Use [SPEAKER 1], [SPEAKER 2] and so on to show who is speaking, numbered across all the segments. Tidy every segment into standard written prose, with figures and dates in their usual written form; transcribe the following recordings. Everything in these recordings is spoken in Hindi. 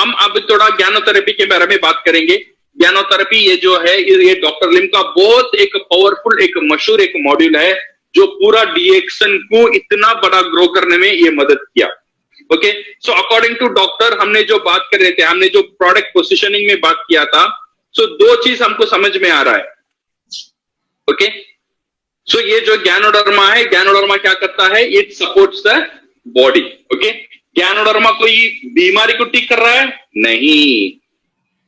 [SPEAKER 1] हम अब थोड़ा ज्ञानोथेरेपी के बारे में बात करेंगे। ज्ञानोथेरेपी ये जो है, ये डॉक्टर लिम का बहुत एक पावरफुल, एक मशहूर एक मॉड्यूल है जो पूरा डीएक्शन को इतना बड़ा ग्रो करने में ये मदद किया। Okay, so according to doctor हमने जो बात कर रहे थे, हमने जो प्रोडक्ट पोजिशनिंग में बात किया था, सो दो चीज हमको समझ में आ रहा है। ओके, सो ये जो ज्ञानोडर्मा है, ज्ञानोडर्मा क्या करता है, it supports the body. Okay, ganoderma कोई बीमारी को ठीक कर रहा है? नहीं।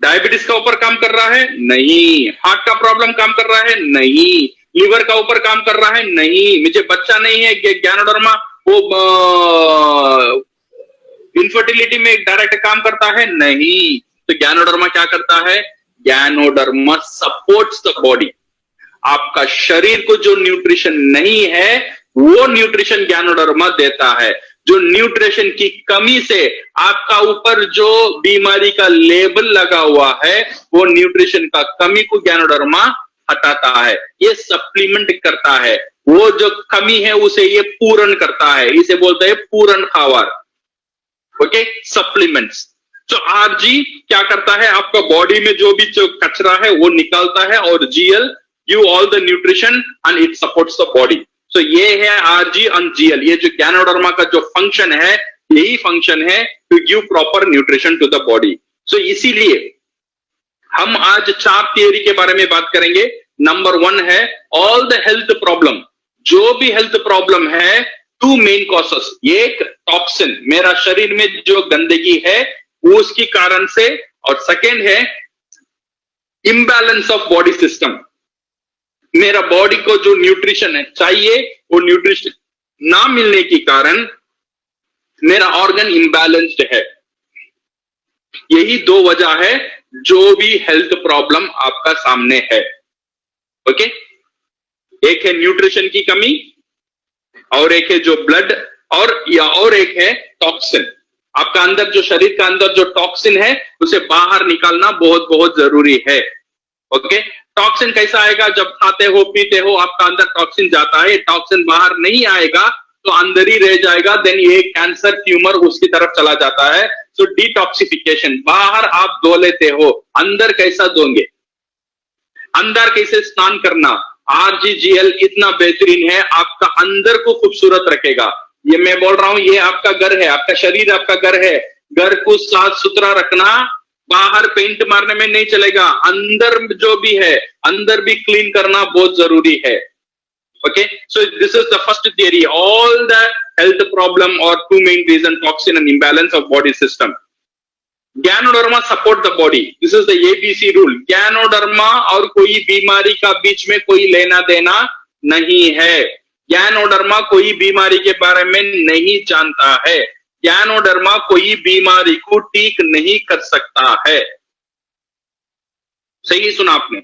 [SPEAKER 1] डायबिटीज का ऊपर काम कर रहा है? नहीं। हार्ट का प्रॉब्लम काम कर रहा है? नहीं। लीवर का ऊपर काम कर रहा है? नहीं। मुझे बच्चा नहीं है, ज्ञानोडर्मा वो इनफर्टिलिटी में डायरेक्ट काम करता है? नहीं। तो ज्ञानोडर्मा क्या करता है? ज्ञानोडर्मा सपोर्ट्स द बॉडी। आपका शरीर को जो न्यूट्रिशन नहीं है वो न्यूट्रिशन ज्ञानोडर्मा देता है। जो न्यूट्रिशन की कमी से आपका ऊपर जो बीमारी का लेबल लगा हुआ है वो न्यूट्रिशन का कमी को ज्ञानोडर्मा हटाता है, ये सप्लीमेंट करता है। वो जो कमी है उसे ये पूर्ण करता है, इसे बोलते हैं पूर्ण खावर। Okay, supplements. तो आरजी क्या करता है, आपका बॉडी में जो भी जो कचरा है वो निकालता है, और GL give all the nutrition and it supports the body. So ये है आरजी एंड जीएल। ये जो ज्ञानोडर्मा का जो फंक्शन है, यही फंक्शन है to give proper nutrition to the body. So इसीलिए हम आज 4 थियरी के बारे में बात करेंगे। नंबर 1 है ऑल द हेल्थ प्रॉब्लम। जो भी हेल्थ प्रॉब्लम है, 2 मेन कॉसेस। एक टॉक्सिन, मेरा शरीर में जो गंदगी है उसके कारण से, और सेकेंड है इम्बैलेंस ऑफ बॉडी सिस्टम। मेरा बॉडी को जो न्यूट्रिशन है चाहिए वो न्यूट्रिशन ना मिलने के कारण मेरा ऑर्गन इम्बैलेंस्ड है। यही 2 वजह है जो भी हेल्थ प्रॉब्लम आपका सामने है। ओके, एक है न्यूट्रिशन की कमी, और एक है जो ब्लड, और एक है टॉक्सिन। आपका अंदर जो शरीर का अंदर जो टॉक्सिन है उसे बाहर निकालना बहुत बहुत जरूरी है। ओके, टॉक्सिन कैसा आएगा? जब खाते हो पीते हो आपका अंदर टॉक्सिन जाता है, टॉक्सिन बाहर नहीं आएगा तो अंदर ही रह जाएगा, देन ये कैंसर ट्यूमर उसकी तरफ चला जाता है। सो डिटॉक्सिफिकेशन, बाहर आप धो लेते हो, अंदर कैसा धोंगे? अंदर कैसे स्नान करना? आरजीजीएल इतना बेहतरीन है, आपका अंदर को खूबसूरत रखेगा। ये मैं बोल रहा हूं, ये आपका घर है, आपका शरीर आपका घर है। घर को साफ सुथरा रखना बाहर पेंट मारने में नहीं चलेगा, अंदर जो भी है अंदर भी क्लीन करना बहुत जरूरी है। Okay, so this is the first theory, all the health problem और 2 main reason, toxin and imbalance of body system. Ganoderma support the body, this is the ABC rule. Ganoderma और कोई बीमारी का बीच में कोई लेना देना नहीं है। ज्ञानोडर्मा कोई बीमारी के बारे में नहीं जानता है। ज्ञानोडर्मा कोई बीमारी को ठीक नहीं कर सकता है। सही सुना आपने,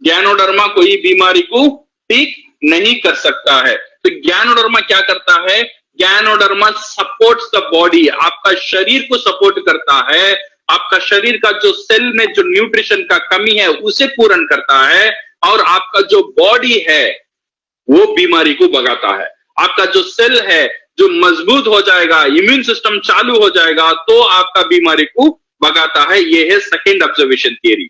[SPEAKER 1] ज्ञानोडर्मा कोई बीमारी को ठीक नहीं कर सकता है। तो ज्ञानोडर्मा क्या करता है? ज्ञानोडर्मा सपोर्ट्स द बॉडी, आपका शरीर को सपोर्ट करता है। आपका शरीर का जो सेल में जो न्यूट्रिशन का कमी है उसे पूर्ण करता है, और आपका जो बॉडी है वो बीमारी को भगाता है। आपका जो सेल है जो मजबूत हो जाएगा, इम्यून सिस्टम चालू हो जाएगा, तो आपका बीमारी को भगाता है। ये है second observation theory.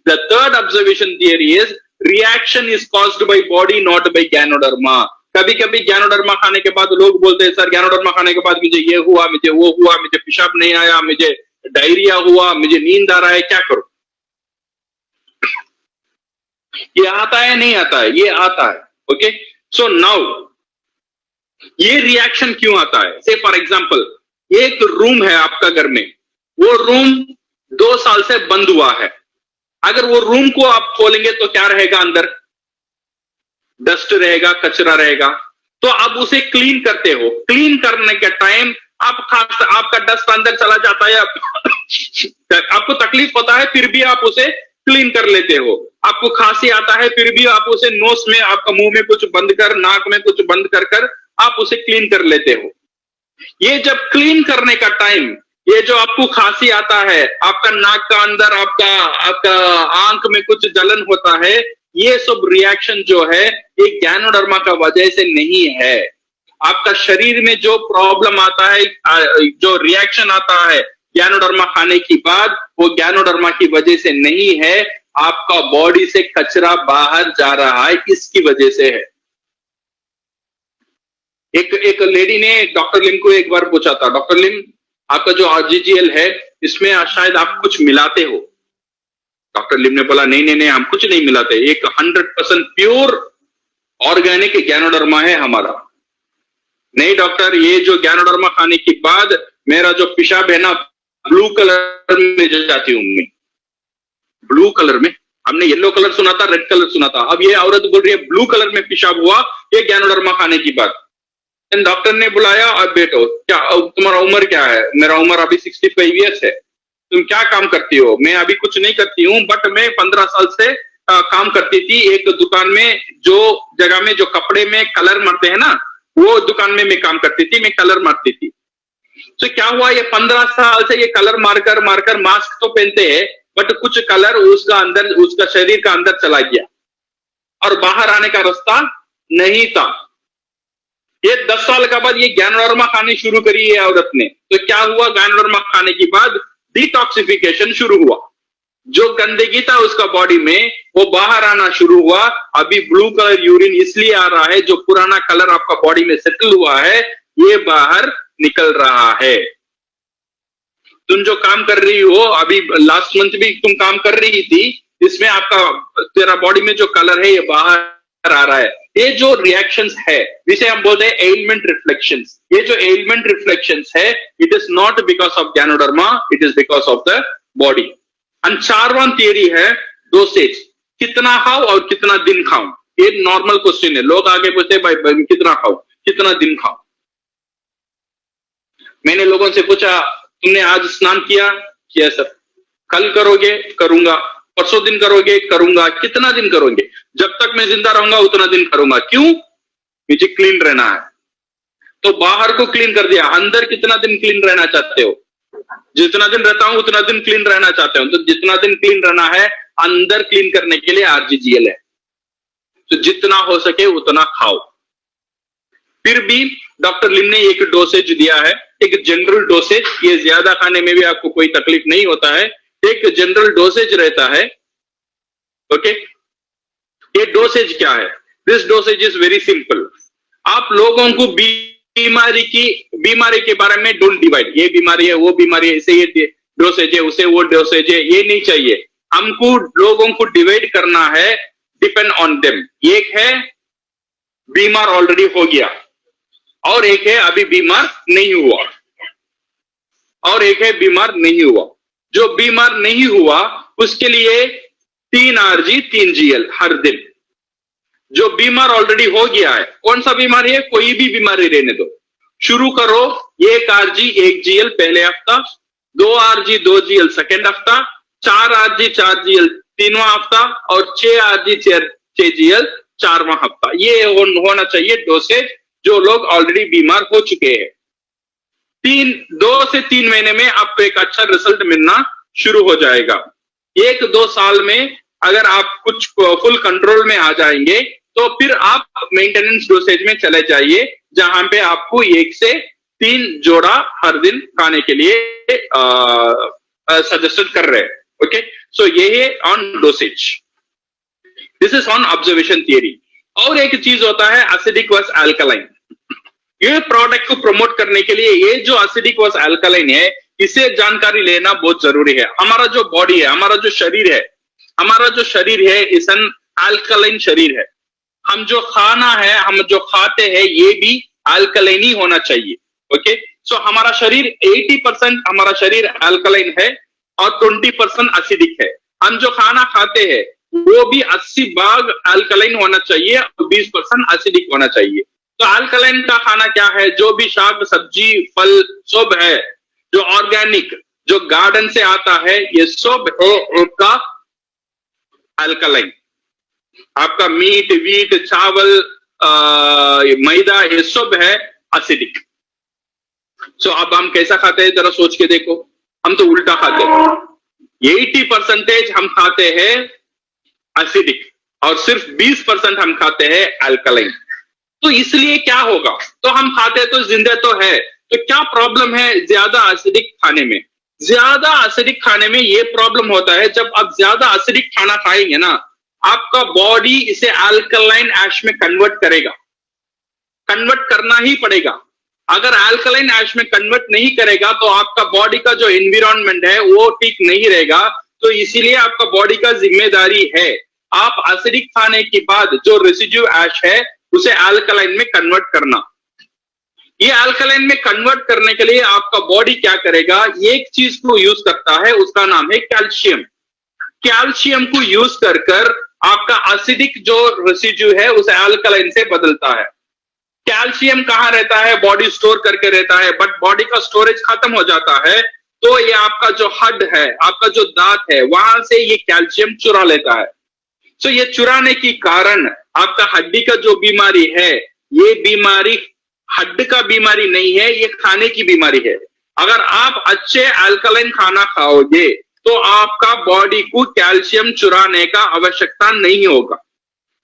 [SPEAKER 1] The third observation theory is reaction is caused by body not by ganoderma. कभी कभी ज्ञानोडर्मा खाने के बाद लोग बोलते हैं, सर ज्ञानोडर्मा खाने के बाद मुझे ये हुआ, मुझे वो हुआ, मुझे पेशाब नहीं आया, मुझे डायरिया हुआ, मुझे नींद आ रहा है, क्या करूं? ये आता है नहीं आता है? ये आता है। ओके, सो नाउ ये रिएक्शन क्यों आता है? से फॉर एग्जांपल, एक रूम है आपका घर में, वो रूम 2 साल से बंद हुआ है। अगर वो रूम को आप खोलेंगे तो क्या रहेगा? अंदर डस्ट रहेगा, कचरा रहेगा। तो आप उसे क्लीन करते हो, क्लीन करने के टाइम आपका डस्ट अंदर चला जाता है, आपको तकलीफ होता है, फिर भी आप उसे क्लीन कर लेते हो। आपको खांसी आता है, फिर भी आप उसे नोस में, आपका मुंह में कुछ बंद कर, नाक में कुछ बंद कर आप उसे क्लीन कर लेते हो। ये जब क्लीन करने का टाइम, ये जो आपको खांसी आता है, आपका नाक का अंदर, आपका आंख में कुछ जलन होता है, ये सब रिएक्शन जो है ये ज्ञानोडर्मा का वजह से नहीं है। आपका शरीर में जो प्रॉब्लम आता है, जो रिएक्शन आता है, गैनोडर्मा खाने की बाद वो गैनोडर्मा की वजह से नहीं है, आपका बॉडी से कचरा बाहर जा रहा है, इसकी वजह से है। एक लेडी ने डॉक्टर लिम को एक बार पूछा था, डॉक्टर लिम आपका जो आरजीजीएल है इसमें शायद आप कुछ मिलाते हो। डॉक्टर लिम ने बोला नहीं नहीं नहीं, हम कुछ नहीं मिलाते, एक 100% प्योर ऑर्गेनिक गैनोडर्मा है हमारा। नहीं डॉक्टर, ये जो गैनोडर्मा खाने के बाद मेरा जो पेशाब है ना ब्लू कलर में जाती हूं मैं। ब्लू कलर में, हमने येलो कलर सुना था, रेड कलर सुना था, अब ये औरत बोल रही है ब्लू कलर में पेशाब हुआ ये गैनोडर्मा खाने की बाद। डॉक्टर ने बुलाया, अब बेटो क्या तुम्हारा उम्र क्या है? मेरा उम्र अभी 65 ईयर्स है। तुम क्या काम करती हो? मैं अभी कुछ नहीं करती हूँ, बट मैं 15 साल से काम करती थी एक दुकान में, जो जगह में जो कपड़े में कलर मारते हैं ना, वो दुकान में मैं काम करती थी, मैं कलर मारती थी। तो क्या हुआ, ये 15 साल से ये कलर मारकर मारकर मास्क तो पहनते हैं, बट कुछ कलर उसका अंदर, उसका शरीर का अंदर चला गया और बाहर आने का रास्ता नहीं था। ये 10 साल के बाद ये गैनोडर्मा खाने शुरू करी है औरत ने। तो क्या हुआ, गैनोडर्मा खाने के बाद डिटॉक्सिफिकेशन शुरू हुआ, जो गंदगी था उसका बॉडी में वो बाहर आना शुरू हुआ। अभी ब्लू कलर यूरिन इसलिए आ रहा है, जो पुराना कलर आपका बॉडी में सेटल हुआ है ये बाहर निकल रहा है। तुम जो काम कर रही हो, अभी लास्ट मंथ भी तुम काम कर रही थी, इसमें आपका तेरा बॉडी में जो कलर है ये बाहर आ रहा है। ये जो रिएक्शंस है जिसे हम बोलते हैं एलिमेंट रिफ्लेक्शंस, ये जो एलिमेंट रिफ्लेक्शंस है it is not because of ganoderma, it is because of the body. और चारवां थियरी है डोसेज, कितना खाओ और कितना दिन खाओ। ये नॉर्मल क्वेश्चन है, लोग आगे पूछते हैं भाई कितना खाओ कितना दिन खाओ। मैंने लोगों से पूछा तुमने आज स्नान किया सर, कल करोगे? करूंगा। परसों दिन करोगे? करूंगा। कितना दिन करोगे? जब तक मैं जिंदा रहूंगा उतना दिन करूंगा। क्यों? मुझे क्लीन रहना है। तो बाहर को क्लीन कर दिया, अंदर कितना दिन क्लीन रहना चाहते हो? जितना दिन रहता हूं उतना दिन क्लीन रहना चाहते हो। तो जितना दिन क्लीन रहना है, अंदर क्लीन करने के लिए आरजीजीएल है, तो जितना हो सके उतना खाओ। फिर भी डॉक्टर लिम ने एक डोसेज दिया है, एक जनरल डोसेज, ये ज्यादा खाने में भी आपको कोई तकलीफ नहीं होता है, एक जनरल डोसेज रहता है। ओके, ये डोसेज क्या है? This dosage is very simple. आप लोगों को बीमारी के बारे में डोंट डिवाइड, ये बीमारी है वो बीमारी है, इसे ये डोसेज है उसे वो डोसेज है, ये नहीं चाहिए हमको। लोगों को डिवाइड करना है डिपेंड ऑन देम। एक है बीमार ऑलरेडी हो गया, और एक है अभी बीमार नहीं हुआ, और एक है बीमार नहीं हुआ। जो बीमार नहीं हुआ उसके लिए 3 RG 3 GL हर दिन। जो बीमार ऑलरेडी हो गया है, कौन सा बीमारी है? कोई भी बीमारी रहने दो, शुरू करो 1 RG 1 GL पहले हफ्ता, 2 RG 2 GL सेकेंड हफ्ता, 4 RG 4 GL तीनवां हफ्ता, और 6 RG 6 GL चारवां हफ्ता। ये होना चाहिए डोसेज जो लोग ऑलरेडी बीमार हो चुके हैं। 2 से 3 महीने में आपको एक अच्छा रिजल्ट मिलना शुरू हो जाएगा। 1-2 साल में अगर आप कुछ फुल कंट्रोल में आ जाएंगे तो फिर आप मेंटेनेंस डोसेज में चले जाइए, जहां पे आपको 1 से 3 जोड़ा हर दिन खाने के लिए सजेस्ट कर रहे हैं। ओके, सो ये है on dosage, this is on observation theory. और एक चीज होता है एसिडिक वर्स अल्कलाइन। ये प्रोडक्ट को प्रमोट करने के लिए ये जो एसिडिक वर्स अल्कलाइन है, इसे जानकारी लेना बहुत जरूरी है। हमारा जो बॉडी है, हमारा जो शरीर है इस एन अल्कलाइन शरीर है। हम जो खाना है, हम जो खाते हैं, ये भी अल्कलाइन ही होना चाहिए। ओके, सो हमारा शरीर 80% हमारा शरीर अल्कलाइन है और 20% एसिडिक है। हम जो खाना खाते हैं वो भी 80% अल्कलाइन होना चाहिए और 20% एसिडिक होना चाहिए। तो अल्कलाइन का खाना क्या है? जो भी शाक सब्जी फल सब है, जो ऑर्गेनिक, जो गार्डन से आता है, ये सब है आपका अल्कलाइन। आपका मीट वीट चावल मैदा ये सब है एसिडिक। सो अब हम कैसा खाते हैं जरा सोच के देखो, हम तो उल्टा खाते हैं। 80% हम खाते हैं एसिडिक और सिर्फ 20% हम खाते हैं अल्कलाइन। तो इसलिए क्या होगा? तो हम खाते तो जिंदे तो है, तो क्या प्रॉब्लम है ज्यादा एसिडिक खाने में? ज्यादा एसिडिक खाने में ये प्रॉब्लम होता है, जब आप ज्यादा एसिडिक खाना खाएंगे ना, आपका बॉडी इसे अल्कलाइन ऐश में कन्वर्ट करेगा, कन्वर्ट करना ही पड़ेगा। अगर अल्कलाइन ऐश में कन्वर्ट नहीं करेगा तो आपका बॉडी का जो एनवायरनमेंट है वो ठीक नहीं रहेगा। तो इसीलिए आपका बॉडी का जिम्मेदारी है आप एसिडिक खाने के बाद जो रेसिड्यू ऐश है उसे अल्कलाइन में कन्वर्ट करना। ये अल्कलाइन में कन्वर्ट करने के लिए आपका बॉडी क्या करेगा, एक चीज को यूज करता है, उसका नाम है कैल्शियम। कैल्शियम को यूज कर कर आपका एसिडिक जो रेसिड्यू है उसे अल्कलाइन से बदलता है। कैल्शियम कहां रहता है, बॉडी स्टोर करके रहता है, बट बॉडी का स्टोरेज खत्म हो जाता है तो ये आपका जो हड है, आपका जो दांत है, वहां से ये कैल्शियम चुरा लेता है। तो ये चुराने के कारण आपका हड्डी का जो बीमारी है, ये बीमारी हड्डी का बीमारी नहीं है, ये खाने की बीमारी है। अगर आप अच्छे अल्कलाइन खाना खाओगे तो आपका बॉडी को कैल्शियम चुराने का आवश्यकता नहीं होगा,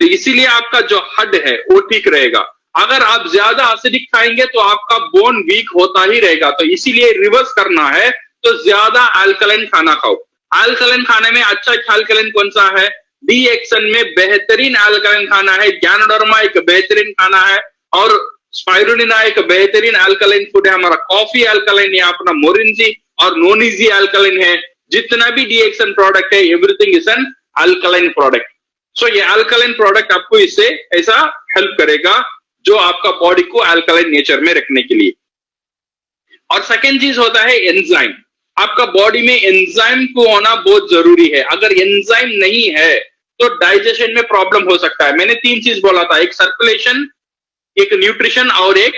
[SPEAKER 1] तो इसीलिए आपका जो हड है वो ठीक रहेगा। अगर आप ज्यादा एसिडिक खाएंगे तो आपका बोन वीक होता ही रहेगा, तो इसीलिए रिवर्स करना है तो ज्यादा अल्कलाइन खाना खाओ। अल्कलाइन खाने में अच्छा अल्कलाइन कौन सा है, डीएक्सन में बेहतरीन अल्कलाइन खाना है, गैनोडर्मा एक बेहतरीन खाना है, और स्पाइरुलिना एक बेहतरीन अल्कलाइन फूड है। हमारा कॉफी अल्कलाइन है, अपना मोरिंजी और नोनिजी अल्कलाइन है। जितना भी डीएक्सन प्रोडक्ट है everything is an alkaline product. So ये अल्कलाइन प्रोडक्ट आपको इससे ऐसा हेल्प करेगा जो आपका बॉडी को अल्कलाइन नेचर में रखने के लिए। और सेकेंड चीज होता है एंजाइम। आपका बॉडी में एंजाइम को होना बहुत जरूरी है। अगर एंजाइम नहीं है तो डाइजेशन में प्रॉब्लम हो सकता है। मैंने तीन चीज बोला था, एक सर्कुलेशन, एक न्यूट्रिशन और एक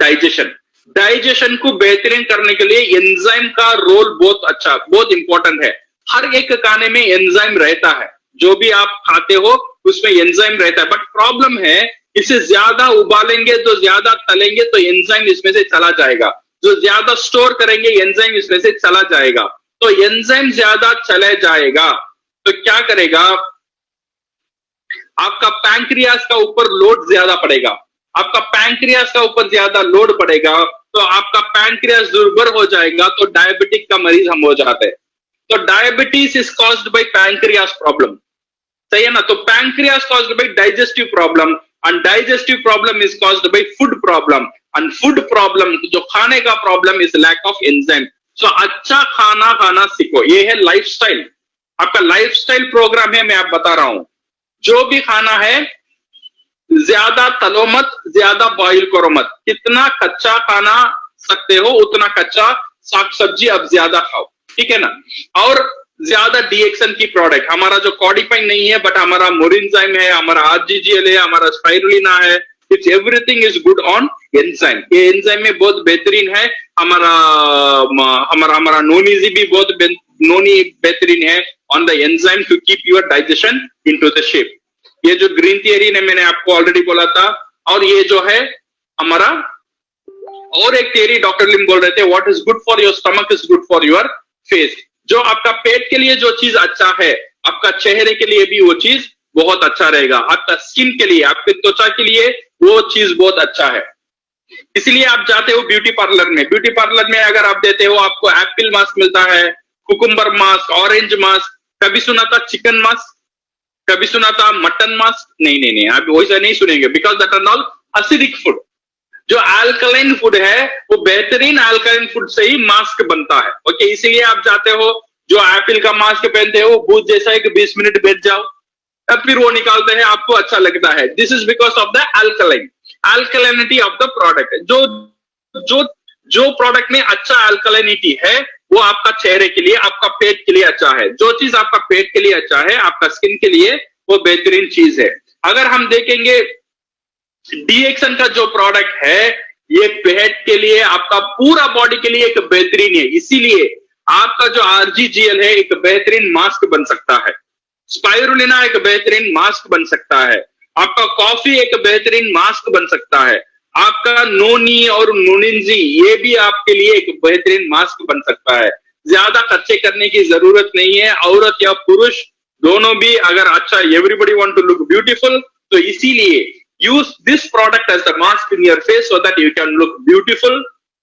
[SPEAKER 1] डाइजेशन। डाइजेशन को बेहतरीन करने के लिए एंजाइम का रोल बहुत अच्छा, बहुत इंपॉर्टेंट है। हर एक खाने में एंजाइम रहता है, जो भी आप खाते हो उसमें एंजाइम रहता है, बट प्रॉब्लम है इसे ज्यादा उबालेंगे तो ज्यादा तलेंगे तो एंजाइम इसमें से चला जाएगा, जो ज्यादा स्टोर करेंगे एंजाइम इसमें से चला जाएगा। तो एंजाइम ज्यादा चले जाएगा तो क्या करेगा, आपका पैंक्रियास का ऊपर लोड ज्यादा पड़ेगा। आपका पैंक्रियास का ऊपर ज्यादा लोड पड़ेगा तो आपका पैंक्रियास दुर्बल हो जाएगा, तो डायबिटिक का मरीज हम हो जाते हैं। तो diabetes is caused bye pancreas problem, सही है ना। तो pancreas caused by digestive problem and digestive problem is caused by food problem, and food problem जो खाने का problem is lack of enzyme। so अच्छा खाना खाना सीखो, ये है लाइफस्टाइल, आपका लाइफस्टाइल प्रोग्राम है। मैं आप बता रहा हूं, जो भी खाना है ज्यादा तलो मत, ज्यादा बॉइल करो मत। कितना कच्चा खाना सकते हो उतना कच्चा साग सब्जी अब ज्यादा खाओ, ठीक है ना। और ज्यादा डीएक्सन की प्रोडक्ट, हमारा जो कॉडिफाइन नहीं है बट हमारा मोरिंजाइम है, हमारा आरजीजीएल है, हमारा स्पाइरुलिना है, it's everything is good on enzyme. ये एंजाइम में बहुत बेहतरीन है। हमारा नोनीजी भी बहुत बेहतरीन है on the enzyme to keep your digestion into the shape. ये जो ग्रीन थियरी ने मैंने आपको ऑलरेडी बोला था, और ये जो है हमारा और एक थियरी डॉक्टर लिम बोल रहे थे, what is good for your stomach is good for your face. जो आपका पेट के लिए जो चीज अच्छा है, आपका चेहरे के लिए भी वो चीज बहुत अच्छा रहेगा। आपका स्किन के लिए, आपके त्वचा के लिए वो चीज बहुत अच्छा है। इसलिए आप जाते हो ब्यूटी पार्लर में, ब्यूटी पार्लर में अगर आप देते हो आपको एप्पल मास्क मिलता है, कुकुम्बर मास्क, ऑरेंज मास्क, कभी सुना था चिकन मास्क, कभी सुना था मटन मास्क? नहीं, आप वैसा नहीं सुनेंगे, because that are all acidic food. जो अल्कलाइन फूड है वो बेहतरीन अल्कलाइन फूड से ही मास्क बनता है। ओके, इसीलिए आप जाते हो, जो एप्पल का मास्क पहनते हो भूत जैसा है कि 20 मिनट बैठ जाओ, तब फिर वो निकालते हैं, आपको अच्छा लगता है। This is because of the alkalinity of the product. जो प्रोडक्ट में अच्छा अल्कलाइनिटी है वो आपका चेहरे के लिए, आपका पेट के लिए अच्छा है। जो चीज आपका पेट के लिए अच्छा है, आपका स्किन के लिए वो बेहतरीन चीज है। अगर हम देखेंगे डीएक्सन का जो प्रोडक्ट है, ये पेट के लिए, आपका पूरा बॉडी के लिए एक बेहतरीन है। इसीलिए आपका जो आरजीजीएल है एक बेहतरीन मास्क बन सकता है, स्पाइरुलिना एक बेहतरीन मास्क बन सकता है, आपका कॉफी एक बेहतरीन मास्क बन सकता है, आपका नोनी और नोनिंजी ये भी आपके लिए एक बेहतरीन मास्क बन सकता है। ज्यादा खर्चे करने की जरूरत नहीं है, औरत या पुरुष दोनों भी अगर अच्छा, everybody want to look beautiful, तो इसीलिए use this product as the mask in your face so that you can look beautiful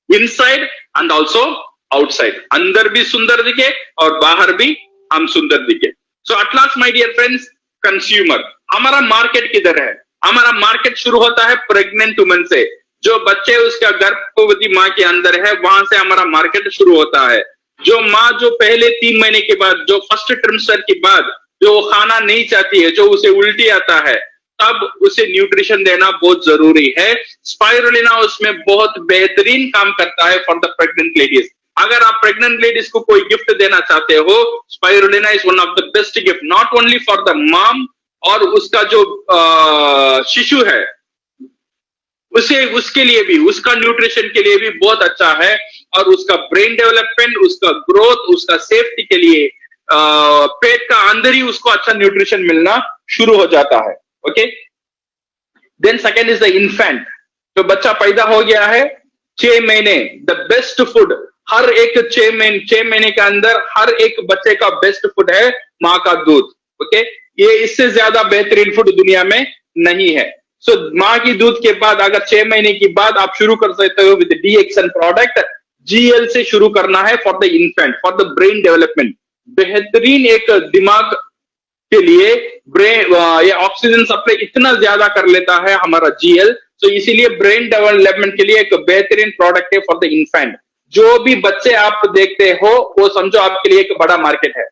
[SPEAKER 1] inside and also outside, अंदर भी सुंदर दिखे और बाहर भी हम सुंदर दिखे। So at last my dear friends, consumer, हमारा मार्केट किधर है? हमारा मार्केट शुरू होता है प्रेग्नेंट वुमन से, जो बच्चे उसका गर्भवती माँ के अंदर है, वहां से हमारा मार्केट शुरू होता है। जो माँ जो पहले 3 महीने के बाद, जो फर्स्ट ट्रिमस्टर के बाद जो खाना नहीं चाहती है, जो उसे उल्टी आता है, तब उसे न्यूट्रिशन देना बहुत जरूरी है। स्पाइरुलिना उसमें बहुत बेहतरीन काम करता है फॉर द प्रेग्नेंट लेडीज। अगर आप प्रेग्नेंट लेडीज को कोई गिफ्ट देना चाहते हो, spirulina is one of the best gift, not only for the mom और उसका जो शिशु है उसे, उसके लिए भी, उसका न्यूट्रिशन के लिए भी बहुत अच्छा है, और उसका ब्रेन डेवलपमेंट, उसका ग्रोथ, उसका सेफ्टी के लिए पेट का अंदर ही उसको अच्छा न्यूट्रिशन मिलना शुरू हो जाता है। Okay, then second is the infant, जो बच्चा पैदा हो गया है 6 महीने, द बेस्ट फूड, हर एक 6 महीने के अंदर हर एक बच्चे का बेस्ट फूड है माँ का दूध। ओके, ये इससे ज्यादा बेहतरीन फूड दुनिया में नहीं है। सो माँ की दूध के बाद अगर 6 महीने के बाद आप शुरू कर सकते हो विद DXN प्रोडक्ट, GL से शुरू करना है for the infant, for the brain development, बेहतरीन एक दिमाग के लिए ब्रेन, ये ऑक्सीजन सप्लाई इतना ज्यादा कर लेता है हमारा GL, तो इसीलिए ब्रेन डेवलपमेंट के लिए एक बेहतरीन प्रोडक्ट है फॉर द इन्फेंट। जो भी बच्चे आप देखते हो वो समझो आपके लिए एक बड़ा मार्केट है,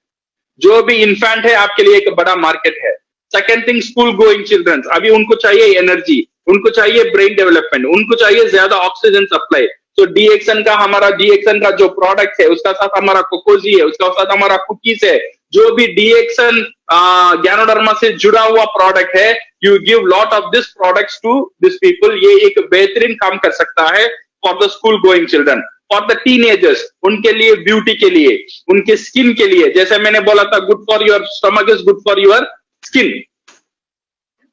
[SPEAKER 1] जो भी इन्फेंट है आपके लिए एक बड़ा मार्केट है। Second thing, school going childrens, अभी उनको चाहिए एनर्जी, उनको चाहिए ब्रेन डेवलपमेंट, उनको चाहिए ज्यादा ऑक्सीजन सप्लाई। तो DXN का, हमारा DXN का जो प्रोडक्ट है, उसका साथ हमारा कोकोजी है, उसका साथ हमारा कुकीज है, जो भी DXN ज्ञानोडर्मा से जुड़ा हुआ प्रोडक्ट है, you give lot of this products to this people, ये एक बेहतरीन काम कर सकता है for the school going children. For the teenagers, उनके लिए ब्यूटी के लिए, उनके स्किन के लिए, जैसे मैंने बोला था good for your stomach is good for your skin,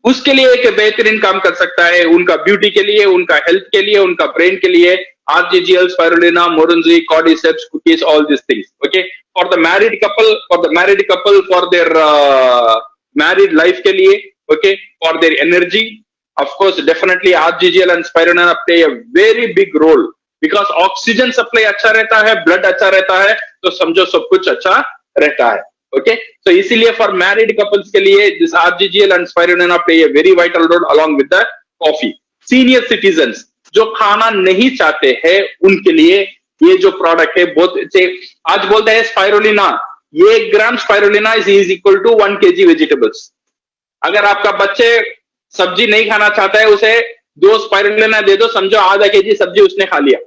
[SPEAKER 1] उसके लिए एक बेहतरीन काम कर सकता है, उनका ब्यूटी के लिए, उनका हेल्थ के लिए, उनका ब्रेन के लिए। RGGL, स्पाइरुलिना, मोरंजी, cordyceps, cookies, all this things. Okay, for the married couple, for their married life के लिए, okay, for their energy, of course definitely RGGL and spirulina play a very big role, because oxygen supply अच्छा रहता है, ब्लड अच्छा रहता है, तो समझो सब कुछ अच्छा रहता है। ओके, तो इसीलिए फॉर मैरिड कपल्स के लिए this RGGL and spirulina play a very vital role along with the coffee. Senior citizens जो खाना नहीं चाहते हैं, उनके लिए ये जो प्रोडक्ट है बहुत अच्छे। आज बोलते हैं spirulina, 1 gram spirulina is equal to 1 kg vegetables. अगर आपका बच्चे सब्जी नहीं खाना चाहता है, उसे 2 स्पाइरुलिना दे दो, समझो आधा kg सब्जी उसने खा लिया।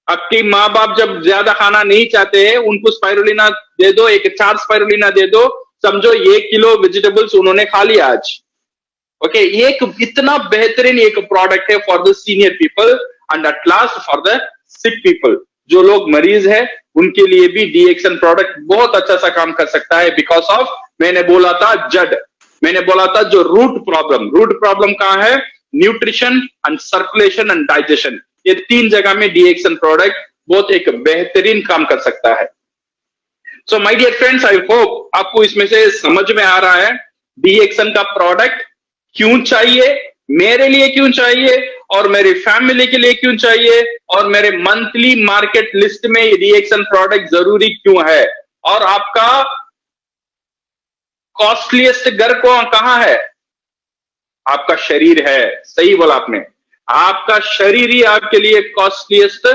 [SPEAKER 1] आपकी माँ बाप जब ज्यादा खाना नहीं चाहते हैं, उनको स्पाइरुलिना दे दो, 4 स्पाइरुलिना दे दो, समझो 1 किलो वेजिटेबल्स उन्होंने खा लिया आज। ओके, एक इतना बेहतरीन एक प्रोडक्ट है for the senior people and at last for the sick people, जो लोग मरीज है उनके लिए भी DXN प्रोडक्ट बहुत अच्छा सा काम कर सकता है। बिकॉज ऑफ, मैंने बोला था जड़, मैंने बोला था जो रूट प्रॉब्लम कहाँ है? Nutrition and circulation and digestion, ये 3 जगह में DXN प्रोडक्ट बहुत एक बेहतरीन काम कर सकता है। So my dear friends, I hope आपको इसमें से समझ में आ रहा है DXN का प्रोडक्ट क्यों चाहिए, मेरे लिए क्यों चाहिए, और मेरी फैमिली के लिए क्यों चाहिए, और मेरे मंथली मार्केट लिस्ट में DXN प्रोडक्ट जरूरी क्यों है, और आपका कॉस्टलीस्ट घर को कहां है? आपका शरीर है। सही बोला आपने, आपका शरीर ही आपके लिए कॉस्टलीस्ट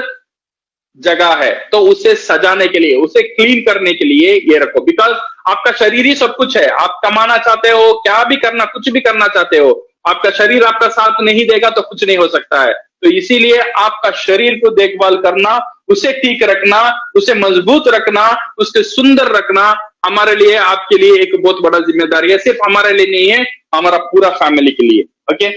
[SPEAKER 1] जगह है। तो उसे सजाने के लिए, उसे क्लीन करने के लिए ये रखो, बिकॉज आपका शरीर ही सब कुछ है। आप कमाना चाहते हो, क्या भी करना, कुछ भी करना चाहते हो, आपका शरीर आपका साथ नहीं देगा तो कुछ नहीं हो सकता है। तो इसीलिए आपका शरीर को देखभाल करना, उसे ठीक रखना, उसे मजबूत रखना, उसके सुंदर रखना हमारे लिए, आपके लिए एक बहुत बड़ा जिम्मेदारी है। सिर्फ हमारे लिए नहीं है, हमारा पूरा फैमिली के लिए। ओके।